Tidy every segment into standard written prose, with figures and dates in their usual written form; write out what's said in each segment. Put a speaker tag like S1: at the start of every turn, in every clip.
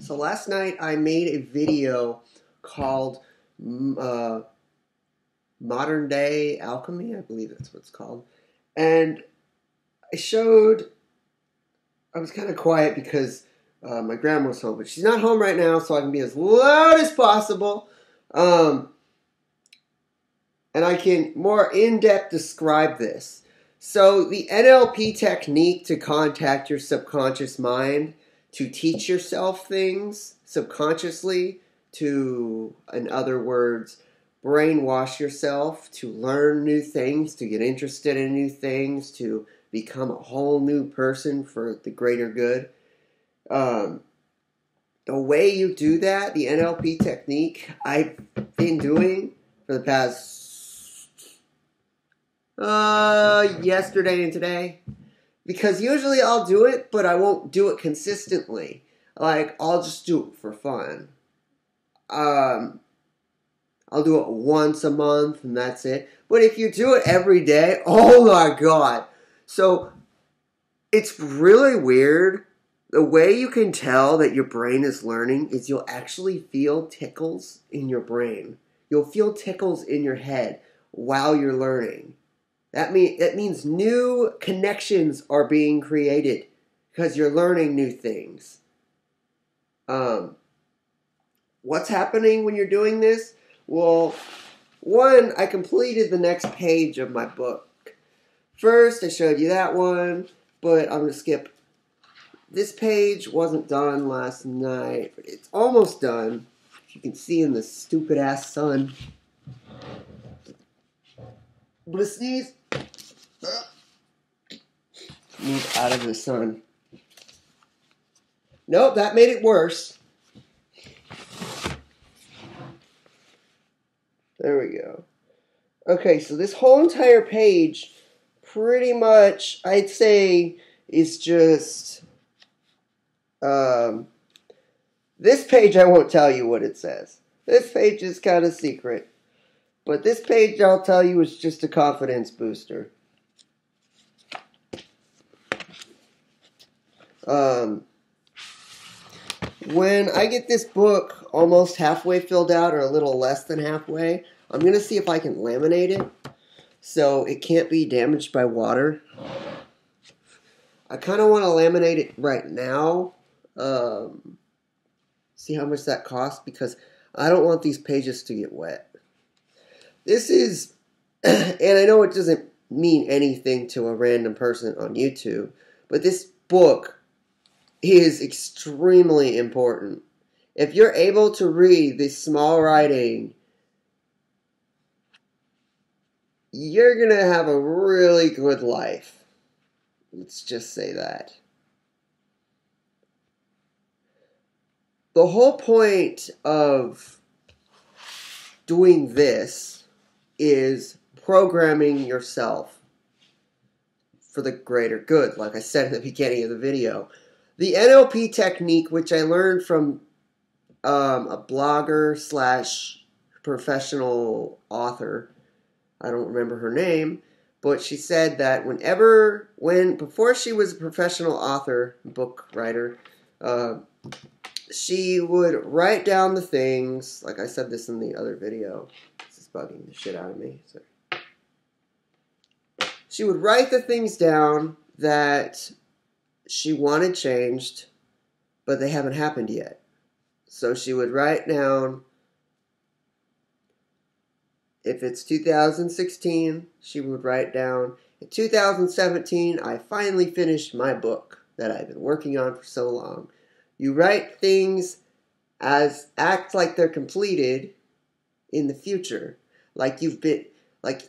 S1: So last night I made a video called Modern Day Alchemy, I believe that's what it's called. And I was kind of quiet because my grandma was home, but she's not home right now, so I can be as loud as possible. And I can more in-depth describe this. So the NLP technique to contact your subconscious mind, to teach yourself things subconsciously, to, in other words, brainwash yourself, to learn new things, to get interested in new things, to become a whole new person for the greater good. The way you do that, the NLP technique, I've been doing for the past yesterday and today, because usually I'll do it, but I won't do it consistently. Like, I'll just do it for fun. I'll do it once a month and that's it. But if you do it every day, oh my god. So, it's really weird. The way you can tell that your brain is learning is you'll actually feel tickles in your brain. You'll feel tickles in your head while you're learning. That means new connections are being created because you're learning new things. What's happening when you're doing this? Well, one, I completed the next page of my book. First, I showed you that one, but I'm going to skip. This page wasn't done last night, but it's almost done. You can see in the stupid-ass sun. I'm going to sneeze. Move out of the sun. Nope, that made it worse. There we go. Okay, so this whole entire page, pretty much, I'd say, is just... this page, I won't tell you what it says. This page is kind of secret. But this page, I'll tell you, is just a confidence booster. When I get this book almost halfway filled out, or a little less than halfway, I'm going to see if I can laminate it so it can't be damaged by water. I kind of want to laminate it right now. See how much that costs, because I don't want these pages to get wet. This is, and I know it doesn't mean anything to a random person on YouTube, but this book is extremely important. If you're able to read this small writing, you're going to have a really good life. Let's just say that. The whole point of doing this is programming yourself for the greater good, like I said in the beginning of the video. The NLP technique, which I learned from a blogger slash professional author, I don't remember her name, but she said that before she was a professional author, book writer, she would write down the things, like I said this in the other video. This is bugging the shit out of me. Sorry. She would write the things down that she wanted changed, but they haven't happened yet. So she would write down, if it's 2016, she would write down, in 2017, I finally finished my book that I've been working on for so long. You write things act like they're completed in the future. Like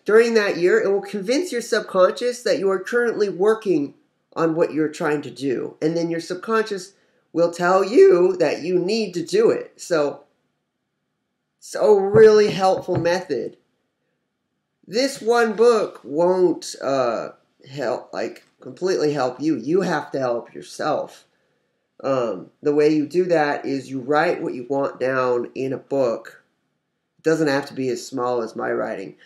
S1: during that year, it will convince your subconscious that you are currently working on what you're trying to do. And then your subconscious will tell you that you need to do it. So really helpful method. This one book won't completely help you. You have to help yourself. The way you do that is you write what you want down in a book. It doesn't have to be as small as my writing,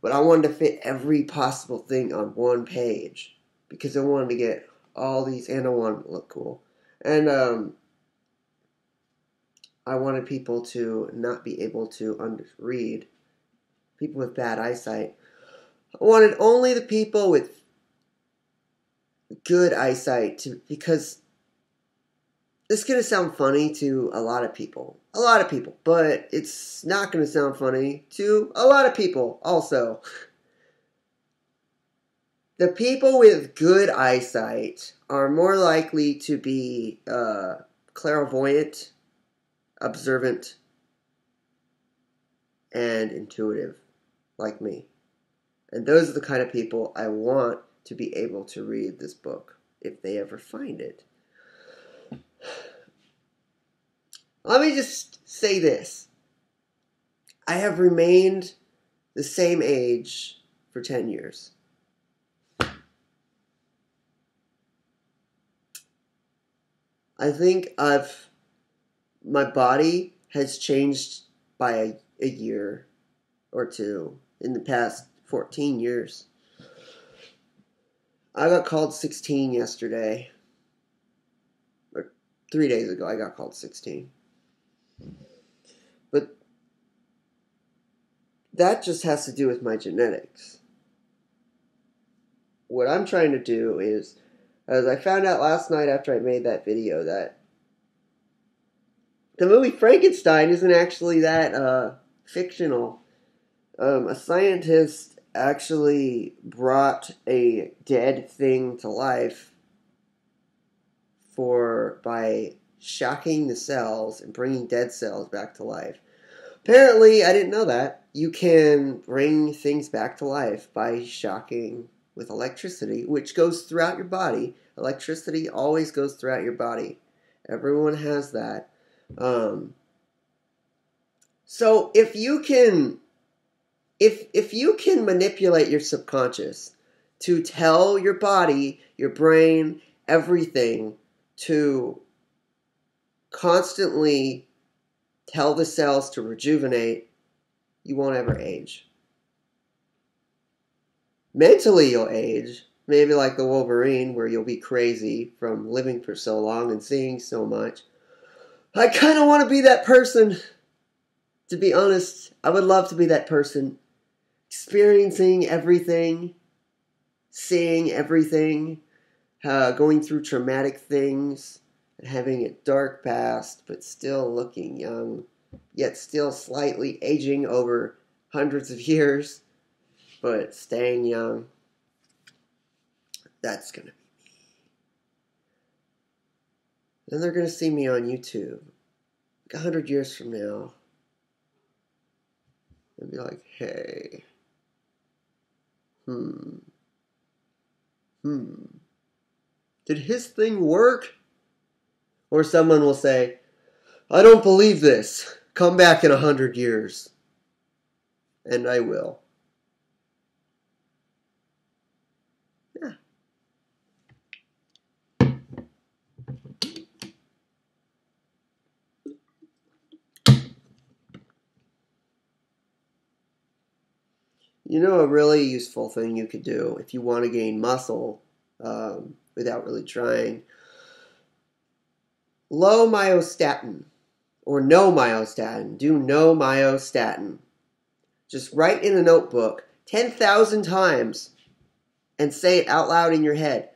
S1: but I wanted to fit every possible thing on one page because I wanted to get all these, and I wanted to look cool. And I wanted people to not be able to read. People with bad eyesight. I wanted only the people with good eyesight to, because this is going to sound funny to a lot of people. A lot of people. But it's not going to sound funny to a lot of people also. The people with good eyesight are more likely to be clairvoyant, observant, and intuitive, like me. And those are the kind of people I want to be able to read this book, if they ever find it. Let me just say this. I have remained the same age for 10 years. I think my body has changed by a year or two in the past 14 years. I got called 16 yesterday. Or 3 days ago, I got called 16. But that just has to do with my genetics. What I'm trying to do is, as I found out last night after I made that video, that the movie Frankenstein isn't actually that fictional. A scientist actually brought a dead thing to life by shocking the cells and bringing dead cells back to life. Apparently, I didn't know that. You can bring things back to life by shocking with electricity, which goes throughout your body. Electricity always goes throughout your body. Everyone has that. So if you can manipulate your subconscious to tell your body, your brain, everything to constantly tell the cells to rejuvenate, you won't ever age. Mentally, you'll age. Maybe like the Wolverine, where you'll be crazy from living for so long and seeing so much. I kind of want to be that person. To be honest, I would love to be that person. Experiencing everything. Seeing everything. Going through traumatic things. And having a dark past, but still looking young. Yet still slightly aging over hundreds of years. But staying young. That's going to be me. Then they're going to see me on YouTube. Like 100 years from now. And be like, hey. Did his thing work? Or someone will say, I don't believe this. Come back in 100 years. And I will. Yeah. You know, a really useful thing you could do if you want to gain muscle without really trying. Low myostatin or no myostatin. Do no myostatin. Just write in a notebook 10,000 times and say it out loud in your head.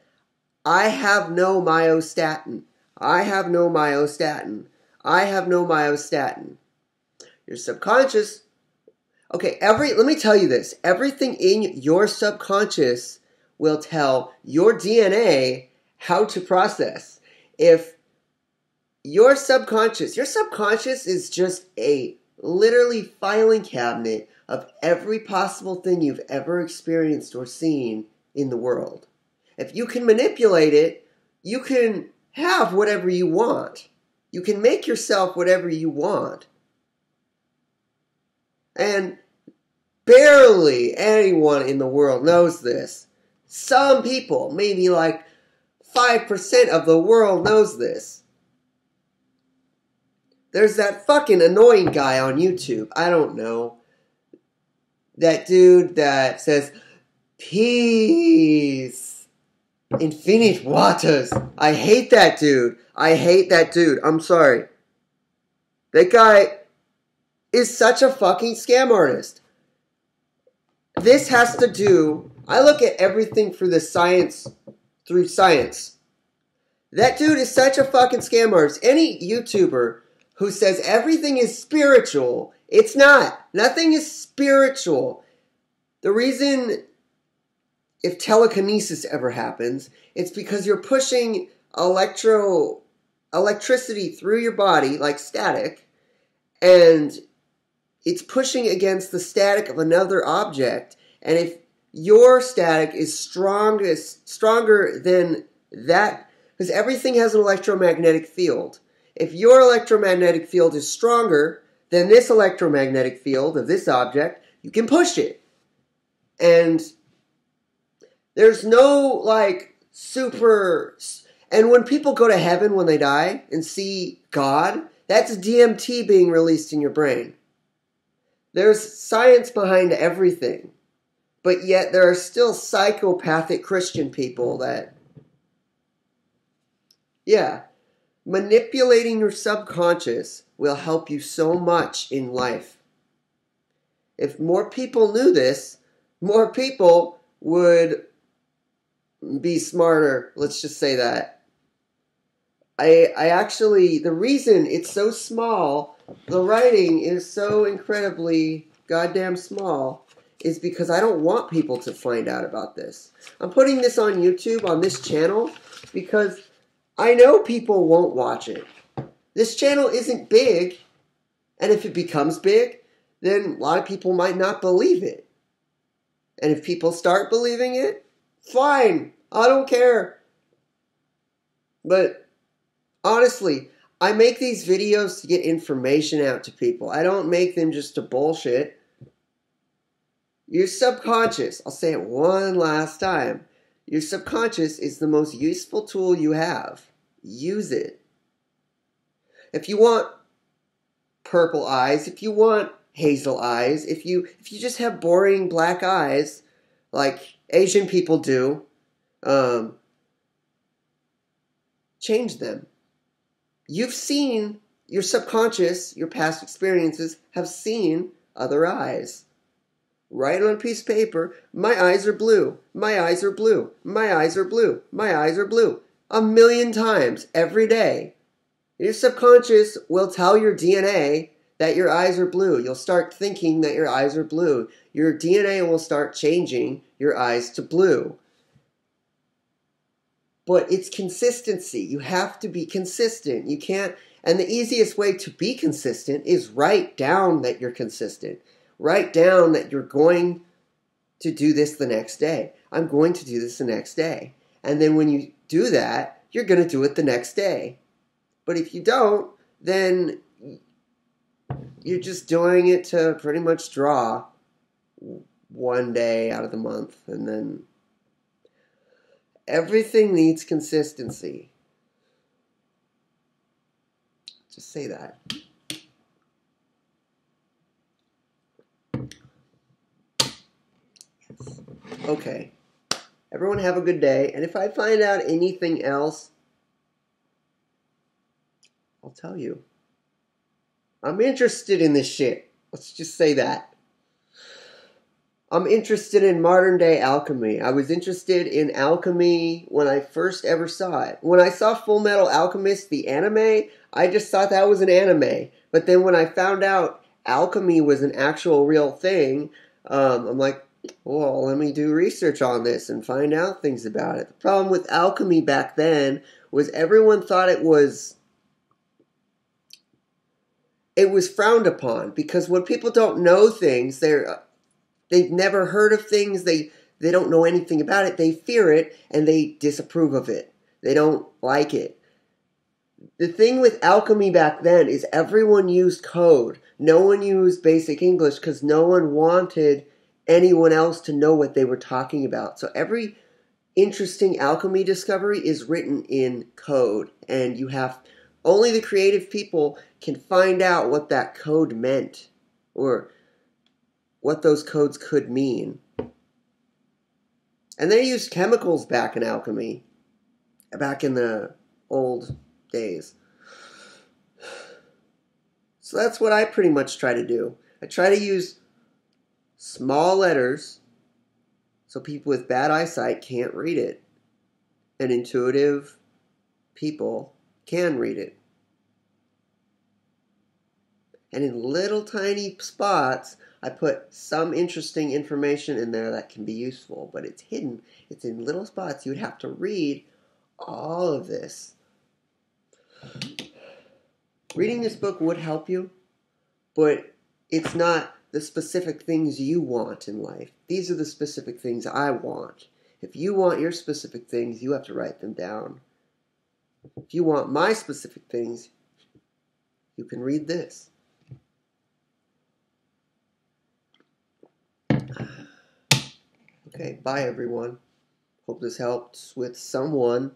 S1: I have no myostatin. I have no myostatin. I have no myostatin. Your subconscious. Okay, let me tell you this. Everything in your subconscious will tell your DNA how to process. If your subconscious is just a literally filing cabinet of every possible thing you've ever experienced or seen in the world. If you can manipulate it, you can have whatever you want. You can make yourself whatever you want. And barely anyone in the world knows this. Some people, maybe like 5% of the world knows this. There's that fucking annoying guy on YouTube. I don't know. That dude that says, peace, infinite waters. I hate that dude. I'm sorry. That guy is such a fucking scam artist. This has to do... I look at everything through science. That dude is such a fucking scam artist. Any YouTuber who says everything is spiritual, it's not. Nothing is spiritual. The reason if telekinesis ever happens, it's because you're pushing electricity through your body like static, and it's pushing against the static of another object. And if your static is stronger than that, because everything has an electromagnetic field. If your electromagnetic field is stronger than this electromagnetic field of this object, you can push it. And there's no, like, super... And when people go to heaven when they die and see God, that's DMT being released in your brain. There's science behind everything. But yet there are still psychopathic Christian people that... Yeah. Manipulating your subconscious will help you so much in life. If more people knew this, more people would be smarter. Let's just say that. I actually, the reason it's so small, the writing is so incredibly goddamn small, is because I don't want people to find out about this. I'm putting this on YouTube, on this channel, because I know people won't watch it. This channel isn't big, and if it becomes big, then a lot of people might not believe it. And if people start believing it, fine, I don't care. But honestly, I make these videos to get information out to people. I don't make them just to bullshit. Your subconscious, I'll say it one last time, your subconscious is the most useful tool you have. Use it. If you want purple eyes, if you want hazel eyes, if you just have boring black eyes, like Asian people do, change them. You've seen, your subconscious, your past experiences have seen other eyes. Write on a piece of paper, my eyes are blue, my eyes are blue, my eyes are blue, my eyes are blue. 1,000,000 times every day. Your subconscious will tell your DNA that your eyes are blue. You'll start thinking that your eyes are blue. Your DNA will start changing your eyes to blue. But it's consistency. You have to be consistent. You can't, and the easiest way to be consistent is write down that you're consistent. Write down that you're going to do this the next day. I'm going to do this the next day. And then when you do that, you're going to do it the next day. But if you don't, then you're just doing it to pretty much draw one day out of the month. And then everything needs consistency. Just say that. Yes. Okay. Everyone have a good day. And if I find out anything else, I'll tell you. I'm interested in this shit. Let's just say that. I'm interested in modern day alchemy. I was interested in alchemy when I first ever saw it. When I saw Full Metal Alchemist, the anime, I just thought that was an anime. But then when I found out alchemy was an actual real thing, I'm like, well, let me do research on this and find out things about it. The problem with alchemy back then was everyone thought it was frowned upon, because when people don't know things, they've never heard of things, they don't know anything about it, they fear it, and they disapprove of it. They don't like it. The thing with alchemy back then is everyone used code. No one used basic English because no one wanted anyone else to know what they were talking about. So every interesting alchemy discovery is written in code, and only the creative people can find out what that code meant, or what those codes could mean. And they used chemicals back in alchemy, back in the old days. So that's what I pretty much try to do. I try to use small letters so people with bad eyesight can't read it, and intuitive people can read it. And in little tiny spots, I put some interesting information in there that can be useful, but it's hidden. It's in little spots. You would have to read all of this. Reading this book would help you, but it's not the specific things you want in life. These are the specific things I want. If you want your specific things, you have to write them down. If you want my specific things, you can read this. Okay, bye everyone. Hope this helps with someone.